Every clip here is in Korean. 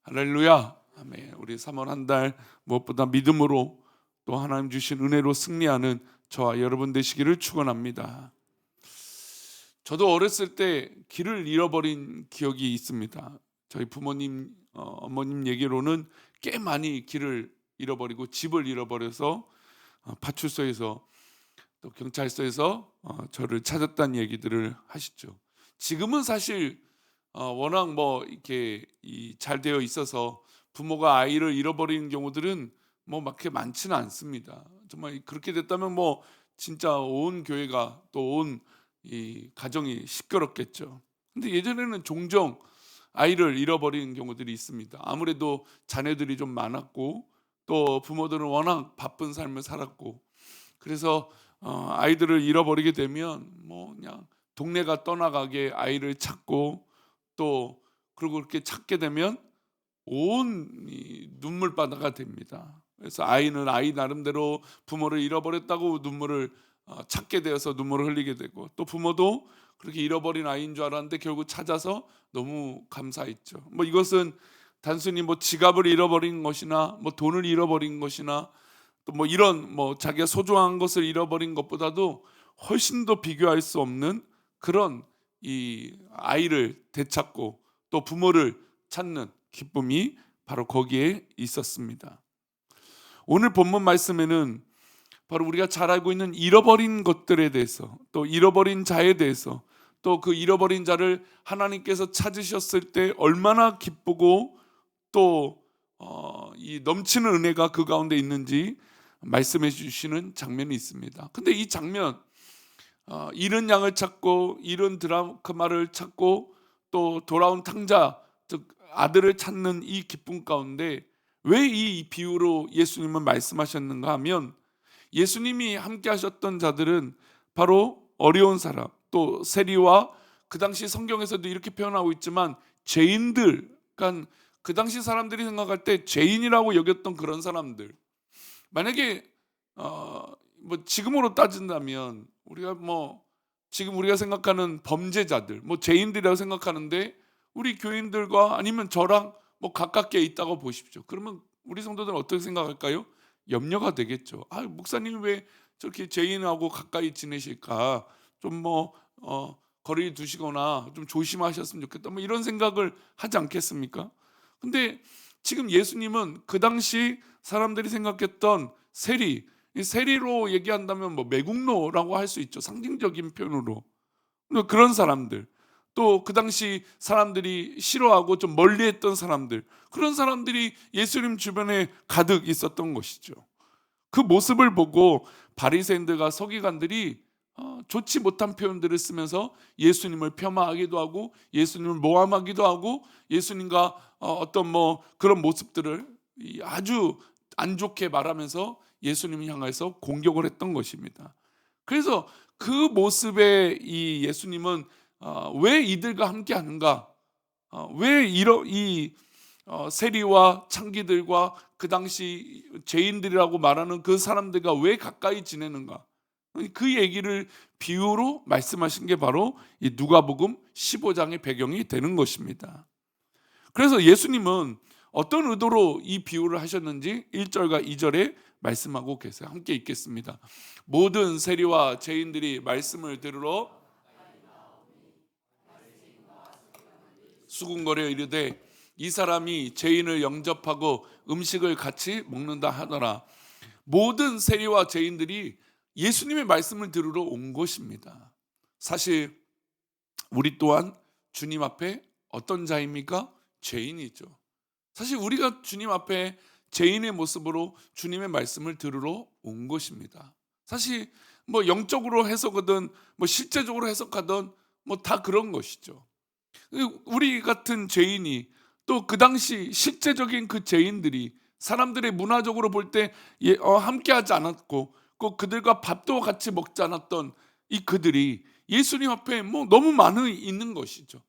할렐루야. 아멘. 우리 3월 한 달 무엇보다 믿음으로 또 하나님 주신 은혜로 승리하는 저와 여러분 되시기를 축원합니다. 저도 어렸을 때 길을 잃어버린 기억이 있습니다. 저희 부모님, 어머님 얘기로는 꽤 많이 길을 잃어버리고 집을 잃어버려서 파출소에서 또 경찰서에서 저를 찾았다는 얘기들을 하시죠. 지금은 사실 워낙 뭐 이렇게 잘 되어 있어서 부모가 아이를 잃어버리는 경우들은 뭐 막 그렇게 많지는 않습니다. 정말 그렇게 됐다면 뭐 진짜 온 교회가 또 온 이 가정이 시끄럽겠죠. 근데 예전에는 종종 아이를 잃어버리는 경우들이 있습니다. 아무래도 자녀들이 좀 많았고 또 부모들은 워낙 바쁜 삶을 살았고 그래서 아이들을 잃어버리게 되면 뭐 그냥 동네가 떠나가게 아이를 찾고 또 그리고 그렇게 찾게 되면 온 눈물바다가 됩니다. 그래서 아이는 아이 나름대로 부모를 잃어버렸다고 눈물을 찾게 되어서 눈물을 흘리게 되고 또 부모도 그렇게 잃어버린 아이인 줄 알았는데 결국 찾아서 너무 감사했죠. 뭐 이것은 단순히 뭐 지갑을 잃어버린 것이나 뭐 돈을 잃어버린 것이나 또 뭐 이런 뭐 자기가 소중한 것을 잃어버린 것보다도 훨씬 더 비교할 수 없는 그런 이 아이를 되찾고 또 부모를 찾는 기쁨이 바로 거기에 있었습니다. 오늘 본문 말씀에는 바로 우리가 잘 알고 있는 잃어버린 것들에 대해서 또 잃어버린 자에 대해서 또 그 잃어버린 자를 하나님께서 찾으셨을 때 얼마나 기쁘고 또 이 넘치는 은혜가 그 가운데 있는지 말씀해 주시는 장면이 있습니다. 근데 이 장면 잃은 양을 찾고 잃은 드라크마를 찾고 또 돌아온 탕자 즉 아들을 찾는 이 기쁨 가운데 왜 이 비유로 예수님은 말씀하셨는가 하면 예수님이 함께 하셨던 자들은 바로 어려운 사람 또 세리와 그 당시 성경에서도 이렇게 표현하고 있지만 죄인들 그러니까 그 당시 사람들이 생각할 때 죄인이라고 여겼던 그런 사람들 만약에 뭐 지금으로 따진다면 우리가 뭐 지금 우리가 생각하는 범죄자들 뭐 죄인들이라고 생각하는데 우리 교인들과 아니면 저랑 뭐 가깝게 있다고 보십시오. 그러면 우리 성도들은 어떻게 생각할까요? 염려가 되겠죠. 아, 목사님 왜 저렇게 죄인하고 가까이 지내실까? 좀 뭐 거리 두시거나 좀 조심하셨으면 좋겠다. 뭐 이런 생각을 하지 않겠습니까? 근데 지금 예수님은 그 당시 사람들이 생각했던 세리, 이 세리로 얘기한다면 뭐 매국노라고 할 수 있죠. 상징적인 표현으로. 그런 사람들. 또 그 당시 사람들이 싫어하고 좀 멀리했던 사람들. 그런 사람들이 예수님 주변에 가득 있었던 것이죠. 그 모습을 보고 바리새인들과 서기관들이 좋지 못한 표현들을 쓰면서 예수님을 폄하하기도 하고 예수님을 모함하기도 하고 예수님과 어떤 뭐 그런 모습들을 아주 안 좋게 말하면서 예수님을 향해서 공격을 했던 것입니다. 그래서 그 모습에 이 예수님은 왜 이들과 함께 하는가? 왜 이런 이 세리와 창기들과 그 당시 죄인들이라고 말하는 그 사람들과 왜 가까이 지내는가? 그 얘기를 비유로 말씀하신 게 바로 이 누가복음 15장의 배경이 되는 것입니다. 그래서 예수님은 어떤 의도로 이 비유를 하셨는지 1절과 2절에 말씀하고 계세요. 함께 읽겠습니다. 모든 세리와 죄인들이 말씀을 들으러 수군거려 이르되 이 사람이 죄인을 영접하고 음식을 같이 먹는다 하더라. 모든 세리와 죄인들이 예수님의 말씀을 들으러 온 것입니다. 사실 우리 또한 주님 앞에 어떤 자입니까? 죄인이죠. 사실 우리가 주님 앞에 죄인의 모습으로 주님의 말씀을 들으러 온 것입니다. 사실 뭐 영적으로 해석하든 뭐 실제적으로 해석하든 뭐 다 그런 것이죠. 우리 같은 죄인이 또 그 당시 실제적인 그 죄인들이 사람들의 문화적으로 볼 때 함께하지 않았고 꼭 그들과 밥도 같이 먹지 않았던 이 그들이 예수님 앞에 뭐 너무 많이 있는 것이죠.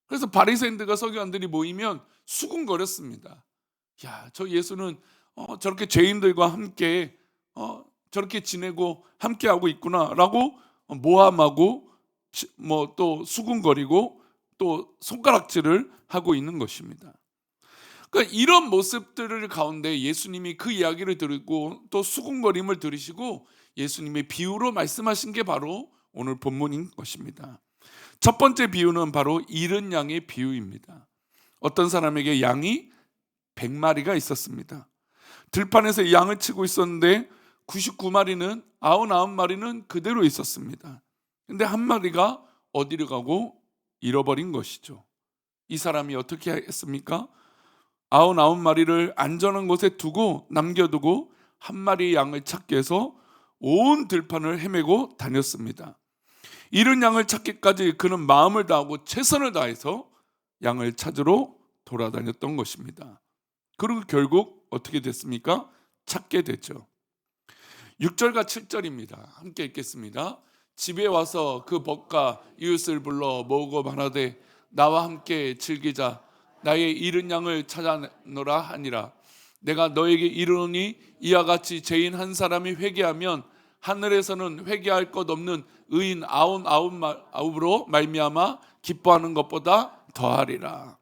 그래서 바리새인들과 서기관들이 모이면 수군거렸습니다. 야, 저 예수는 저렇게 죄인들과 함께 저렇게 지내고 함께하고 있구나라고 모함하고 뭐 또 수군거리고 또 손가락질을 하고 있는 것입니다. 그러니까 이런 모습들을 가운데 예수님이 그 이야기를 들고 또 수군거림을 들으시고 예수님의 비유로 말씀하신 게 바로 오늘 본문인 것입니다. 첫 번째 비유는 바로 잃은 양의 비유입니다. 어떤 사람에게 양이 100마리가 있었습니다. 들판에서 양을 치고 있었는데 99마리는 99마리는 그대로 있었습니다. 근데 한 마리가 어디로 가고 잃어버린 것이죠. 이 사람이 어떻게 했습니까? 99마리를 안전한 곳에 두고 남겨두고 한 마리의 양을 찾기 위해서 온 들판을 헤매고 다녔습니다. 잃은 양을 찾기까지 그는 마음을 다하고 최선을 다해서 양을 찾으러 돌아다녔던 것입니다. 그리고 결국 어떻게 됐습니까? 찾게 됐죠. 6절과 7절입니다. 함께 읽겠습니다. 집에 와서 그 벗과 이웃을 불러 모으고 말하되 나와 함께 즐기자. 나의 잃은 양을 찾아노라 하니라. 내가 너에게 이르노니 이와 같이 죄인 한 사람이 회개하면 하늘에서는 회개할 것 없는 의인 99으로 말미암아 기뻐하는 것보다 더하리라.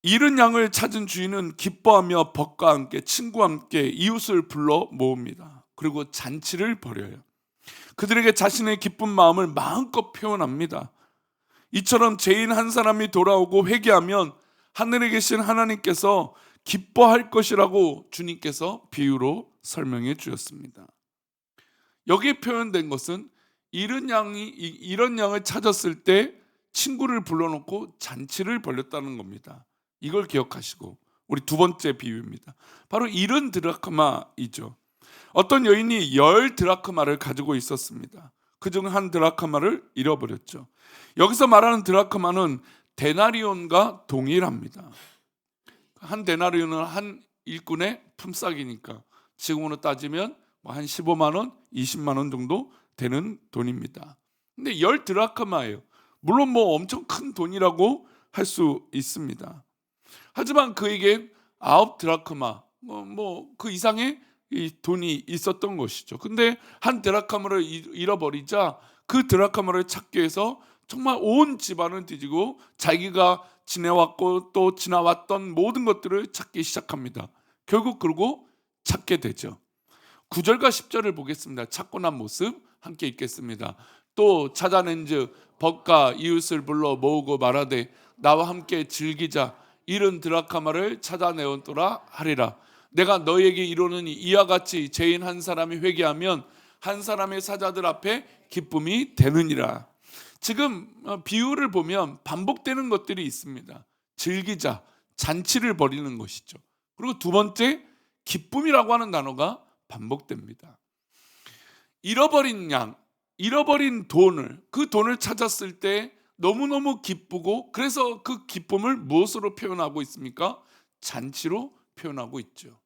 잃은 양을 찾은 주인은 기뻐하며 벗과 함께 친구와 함께 이웃을 불러 모읍니다. 그리고 잔치를 벌여요. 그들에게 자신의 기쁜 마음을 마음껏 표현합니다. 이처럼 죄인 한 사람이 돌아오고 회개하면 하늘에 계신 하나님께서 기뻐할 것이라고 주님께서 비유로 설명해 주셨습니다. 여기에 표현된 것은 이런 양을 찾았을 때 친구를 불러놓고 잔치를 벌였다는 겁니다. 이걸 기억하시고 우리 두 번째 비유입니다. 바로 잃은 드라크마이죠. 어떤 여인이 10 드라크마를 가지고 있었습니다. 그중 한 드라크마를 잃어버렸죠. 여기서 말하는 드라크마는 데나리온과 동일합니다. 한 데나리온은 한 일꾼의 품삯이니까 지금으로 따지면 한 15만 원, 20만 원 정도 되는 돈입니다. 근데 10 드라크마예요. 물론 엄청 큰 돈이라고 할 수 있습니다. 하지만 그에게 9 드라크마, 그 이상의 이 돈이 있었던 것이죠. 근데 한 드라크마를 잃어버리자 그 드라크마를 찾기 위해서 정말 온 집안을 뒤지고 자기가 지내왔고 또 지나왔던 모든 것들을 찾기 시작합니다. 결국 그러고 찾게 되죠. 9절과 10절을 보겠습니다. 찾고 난 모습 함께 읽겠습니다. 또 찾아낸즉 벗과 이웃을 불러 모으고 말하되 나와 함께 즐기자. 잃은 드라크마를 찾아내었더라 하리라. 내가 너에게 이르노니 이와 같이 죄인 한 사람이 회개하면 한 사람의 사자들 앞에 기쁨이 되느니라. 지금 비유를 보면 반복되는 것들이 있습니다. 즐기자, 잔치를 벌이는 것이죠. 그리고 두 번째, 기쁨이라고 하는 단어가 반복됩니다. 잃어버린 양, 잃어버린 돈을, 그 돈을 찾았을 때 너무너무 기쁘고, 그래서 그 기쁨을 무엇으로 표현하고 있습니까? 잔치로 표현하고 있죠.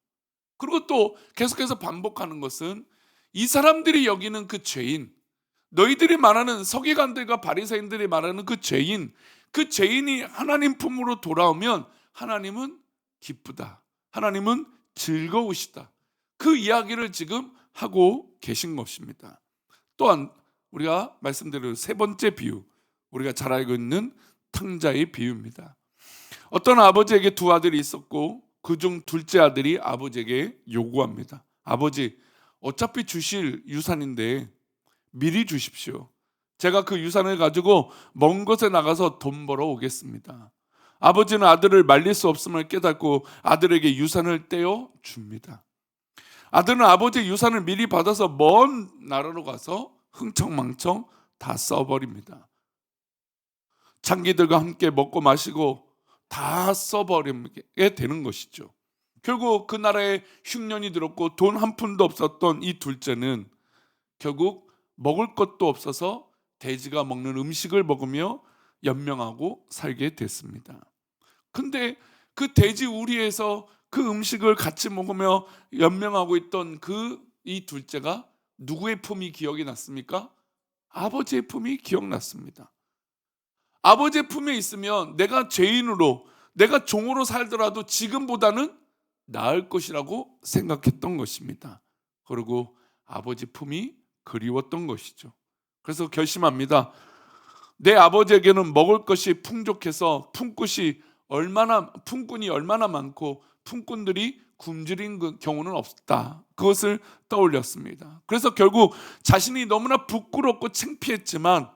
그리고 또 계속해서 반복하는 것은 이 사람들이 여기는 그 죄인, 너희들이 말하는 서기관들과 바리새인들이 말하는 그 죄인이 하나님 품으로 돌아오면 하나님은 기쁘다, 하나님은 즐거우시다, 그 이야기를 지금 하고 계신 것입니다. 또한 우리가 말씀드린 세 번째 비유, 우리가 잘 알고 있는 탕자의 비유입니다. 어떤 아버지에게 두 아들이 있었고 그중 둘째 아들이 아버지에게 요구합니다. 아버지, 어차피 주실 유산인데 미리 주십시오. 제가 그 유산을 가지고 먼 곳에 나가서 돈 벌어 오겠습니다. 아버지는 아들을 말릴 수 없음을 깨닫고 아들에게 유산을 떼어 줍니다. 아들은 아버지의 유산을 미리 받아서 먼 나라로 가서 흥청망청 다 써버립니다. 장기들과 함께 먹고 마시고 다 써버리게 되는 것이죠. 결국 그 나라에 흉년이 들었고 돈 한 푼도 없었던 이 둘째는 결국 먹을 것도 없어서 돼지가 먹는 음식을 먹으며 연명하고 살게 됐습니다. 근데 그 돼지 우리에서 그 음식을 같이 먹으며 연명하고 있던 이 둘째가 누구의 품이 기억이 났습니까? 아버지의 품이 기억났습니다. 아버지의 품에 있으면 내가 죄인으로, 내가 종으로 살더라도 지금보다는 나을 것이라고 생각했던 것입니다. 그리고 아버지 품이 그리웠던 것이죠. 그래서 결심합니다. 내 아버지에게는 먹을 것이 풍족해서 품굿이 얼마나 품꾼이 얼마나 많고 품꾼들이 굶주린 경우는 없다. 그것을 떠올렸습니다. 그래서 결국 자신이 너무나 부끄럽고 창피했지만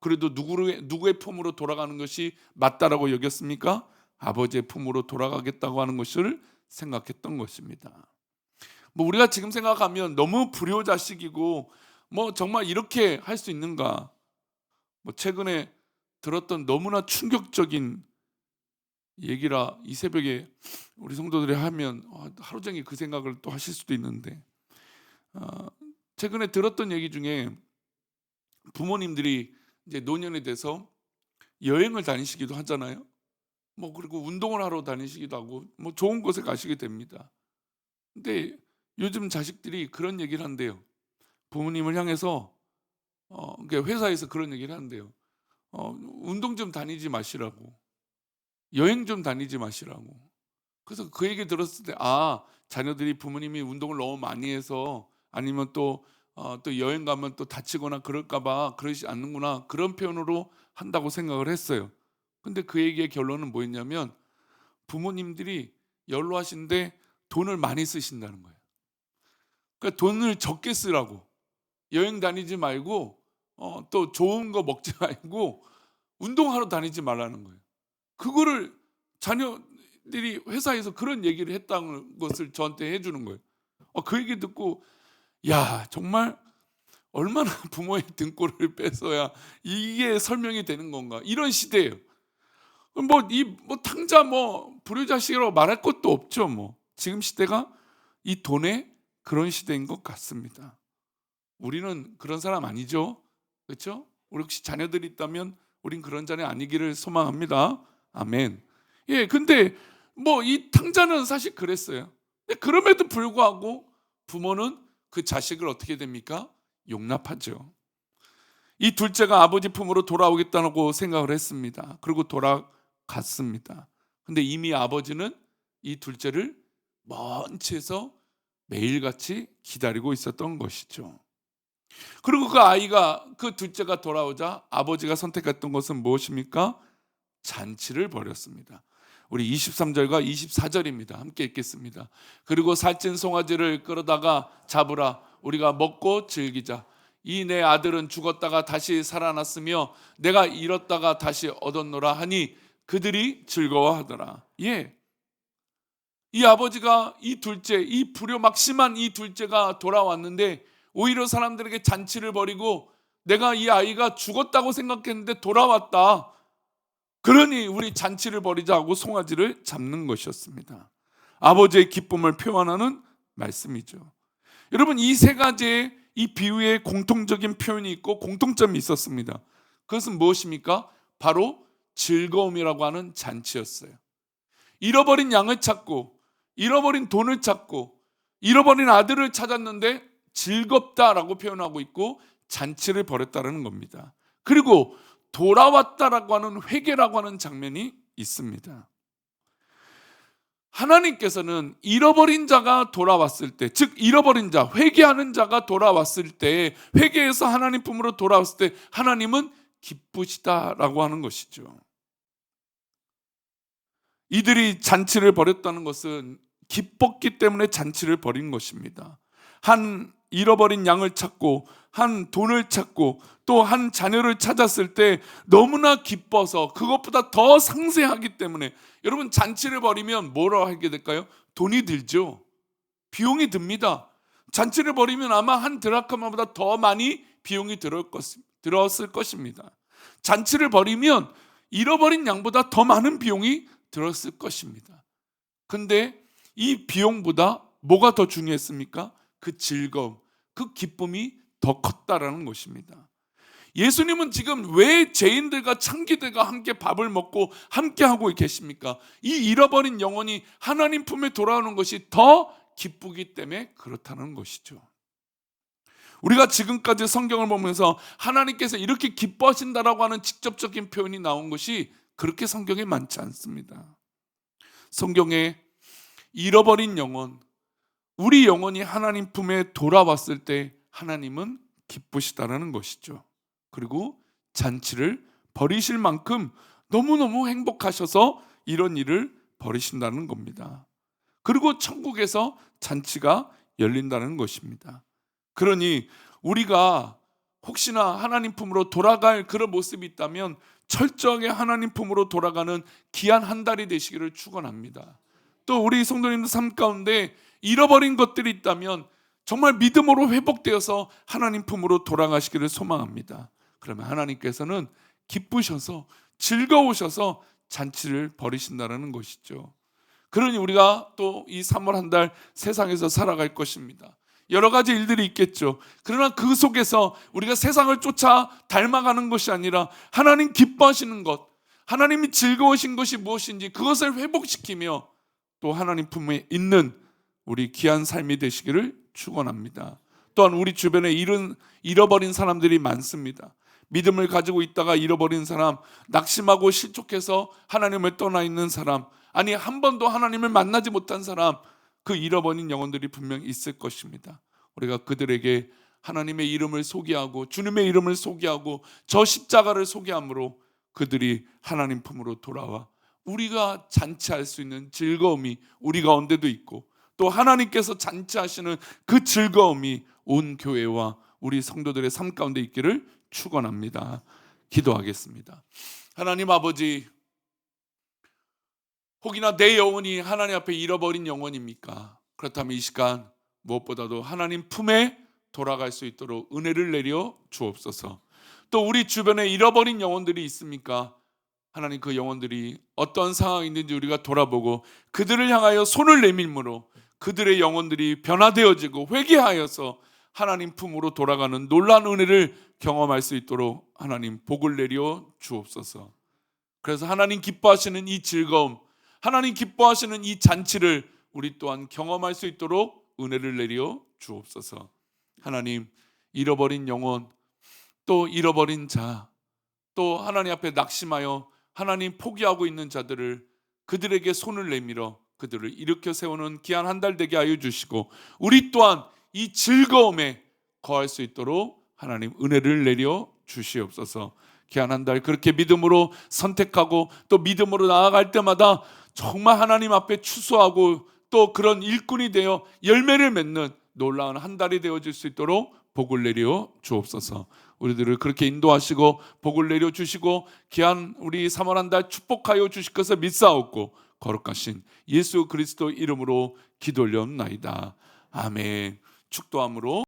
그래도 누구의 품으로 돌아가는 것이 맞다라고 여겼습니까? 아버지의 품으로 돌아가겠다고 하는 것을 생각했던 것입니다. 뭐 우리가 지금 생각하면 너무 불효자식이고 뭐 정말 이렇게 할 수 있는가? 뭐 최근에 들었던 너무나 충격적인 얘기라 이 새벽에 우리 성도들이 하면 하루 종일 그 생각을 또 하실 수도 있는데, 최근에 들었던 얘기 중에 부모님들이 이제 노년이 돼서 여행을 다니시기도 하잖아요. 뭐 그리고 운동을 하러 다니시기도 하고 뭐 좋은 곳에 가시게 됩니다. 근데 요즘 자식들이 그런 얘기를 한대요. 부모님을 향해서 그러니까 회사에서 그런 얘기를 한대요. 운동 좀 다니지 마시라고, 여행 좀 다니지 마시라고. 그래서 그 얘기 들었을 때 자녀들이 부모님이 운동을 너무 많이 해서 아니면 또 여행 가면 또 다치거나 그럴까 봐 그러지 않는구나, 그런 표현으로 한다고 생각을 했어요. 근데 그 얘기의 결론은 뭐였냐면 부모님들이 연로하신데 돈을 많이 쓰신다는 거예요. 그러니까 돈을 적게 쓰라고, 여행 다니지 말고 또 좋은 거 먹지 말고 운동하러 다니지 말라는 거예요. 그거를 자녀들이 회사에서 그런 얘기를 했다는 것을 저한테 해주는 거예요. 그 얘기 듣고 야, 정말 얼마나 부모의 등골을 뺏어야 이게 설명이 되는 건가, 이런 시대예요. 뭐 탕자 불효자식이라고 말할 것도 없죠. 뭐 지금 시대가 이 돈의 그런 시대인 것 같습니다. 우리는 그런 사람 아니죠, 그렇죠? 우리 혹시 자녀들이 있다면 우린 그런 자녀 아니기를 소망합니다. 아멘. 예, 근데 뭐 이 탕자는 사실 그랬어요. 근데 그럼에도 불구하고 부모는 그 자식을 어떻게 됩니까? 용납하죠. 이 둘째가 아버지 품으로 돌아오겠다고 생각을 했습니다. 그리고 돌아갔습니다. 근데 이미 아버지는 이 둘째를 먼 채에서 매일같이 기다리고 있었던 것이죠. 그리고 그 둘째가 돌아오자 아버지가 선택했던 것은 무엇입니까? 잔치를 벌였습니다. 우리 23절과 24절입니다. 함께 읽겠습니다. 그리고 살찐 송아지를 끌어다가 잡으라, 우리가 먹고 즐기자. 이 내 아들은 죽었다가 다시 살아났으며 내가 잃었다가 다시 얻었노라 하니 그들이 즐거워하더라. 예, 이 아버지가 이 불효막심한 이 둘째가 돌아왔는데 오히려 사람들에게 잔치를 벌이고, 내가 이 아이가 죽었다고 생각했는데 돌아왔다, 그러니 우리 잔치를 벌이자고 송아지를 잡는 것이었습니다. 아버지의 기쁨을 표현하는 말씀이죠. 여러분, 이 세 가지의 이 비유에 공통적인 표현이 있고 공통점이 있었습니다. 그것은 무엇입니까? 바로 즐거움이라고 하는 잔치였어요. 잃어버린 양을 찾고, 잃어버린 돈을 찾고, 잃어버린 아들을 찾았는데 즐겁다라고 표현하고 있고 잔치를 벌였다는 겁니다. 그리고 돌아왔다라고 하는 회개라고 하는 장면이 있습니다. 하나님께서는 잃어버린 자가 돌아왔을 때, 즉 잃어버린 자, 회개하는 자가 돌아왔을 때, 회개해서 하나님 품으로 돌아왔을 때 하나님은 기쁘시다라고 하는 것이죠. 이들이 잔치를 벌였다는 것은 기뻤기 때문에 잔치를 벌인 것입니다. 한 잃어버린 양을 찾고, 한 돈을 찾고, 또 한 자녀를 찾았을 때 너무나 기뻐서 그것보다 더 상세하기 때문에, 여러분 잔치를 벌이면 뭐라고 하게 될까요? 돈이 들죠. 비용이 듭니다. 잔치를 벌이면 아마 한 드라크마보다 더 많이 비용이 들었을 것입니다. 잔치를 벌이면 잃어버린 양보다 더 많은 비용이 들었을 것입니다. 근데 이 비용보다 뭐가 더 중요했습니까? 그 즐거움, 그 기쁨이 더 컸다라는 것입니다. 예수님은 지금 왜 죄인들과 창기들과 함께 밥을 먹고 함께 하고 계십니까? 이 잃어버린 영혼이 하나님 품에 돌아오는 것이 더 기쁘기 때문에 그렇다는 것이죠. 우리가 지금까지 성경을 보면서 하나님께서 이렇게 기뻐하신다라고 하는 직접적인 표현이 나온 것이 그렇게 성경에 많지 않습니다. 성경에 잃어버린 영혼, 우리 영혼이 하나님 품에 돌아왔을 때 하나님은 기쁘시다라는 것이죠. 그리고 잔치를 벌이실 만큼 너무너무 행복하셔서 이런 일을 벌이신다는 겁니다. 그리고 천국에서 잔치가 열린다는 것입니다. 그러니 우리가 혹시나 하나님 품으로 돌아갈 그런 모습이 있다면 철저하게 하나님 품으로 돌아가는 귀한 한 달이 되시기를 축원합니다. 또 우리 성도님들 삶 가운데 잃어버린 것들이 있다면 정말 믿음으로 회복되어서 하나님 품으로 돌아가시기를 소망합니다. 그러면 하나님께서는 기쁘셔서 즐거우셔서 잔치를 벌이신다는 것이죠. 그러니 우리가 또 이 3월 한 달 세상에서 살아갈 것입니다. 여러 가지 일들이 있겠죠. 그러나 그 속에서 우리가 세상을 쫓아 닮아가는 것이 아니라 하나님 기뻐하시는 것, 하나님이 즐거우신 것이 무엇인지 그것을 회복시키며 또 하나님 품에 있는 우리 귀한 삶이 되시기를 축원합니다. 또한 우리 주변에 잃어버린 사람들이 많습니다. 믿음을 가지고 있다가 잃어버린 사람, 낙심하고 실족해서 하나님을 떠나 있는 사람, 아니 한 번도 하나님을 만나지 못한 사람, 그 잃어버린 영혼들이 분명 있을 것입니다. 우리가 그들에게 하나님의 이름을 소개하고 주님의 이름을 소개하고 저 십자가를 소개함으로 그들이 하나님 품으로 돌아와 우리가 잔치할 수 있는 즐거움이 우리 가운데도 있고 또 하나님께서 잔치하시는 그 즐거움이 온 교회와 우리 성도들의 삶 가운데 있기를 축원합니다. 기도하겠습니다. 하나님 아버지, 혹이나 내 영혼이 하나님 앞에 잃어버린 영혼입니까? 그렇다면 이 시간 무엇보다도 하나님 품에 돌아갈 수 있도록 은혜를 내려 주옵소서. 또 우리 주변에 잃어버린 영혼들이 있습니까? 하나님 그 영혼들이 어떤 상황이 있는지 우리가 돌아보고 그들을 향하여 손을 내밀므로 그들의 영혼들이 변화되어지고 회개하여서 하나님 품으로 돌아가는 놀라운 은혜를 경험할 수 있도록 하나님 복을 내려 주옵소서. 그래서 하나님 기뻐하시는 이 즐거움, 하나님 기뻐하시는 이 잔치를 우리 또한 경험할 수 있도록 은혜를 내려 주옵소서. 하나님, 잃어버린 영혼, 또 잃어버린 자, 또 하나님 앞에 낙심하여 하나님 포기하고 있는 자들을 그들에게 손을 내밀어 그들을 일으켜 세우는 귀한 한 달 되게 하여 주시고 우리 또한 이 즐거움에 거할 수 있도록 하나님 은혜를 내려 주시옵소서. 귀한 한 달 그렇게 믿음으로 선택하고 또 믿음으로 나아갈 때마다 정말 하나님 앞에 추수하고 또 그런 일꾼이 되어 열매를 맺는 놀라운 한 달이 되어질 수 있도록 복을 내려 주옵소서. 우리들을 그렇게 인도하시고 복을 내려 주시고 귀한 우리 3월 한 달 축복하여 주실 것을 믿사옵고 거룩하신 예수 그리스도 이름으로 기도 올려옵나이다. 아멘. 축도함으로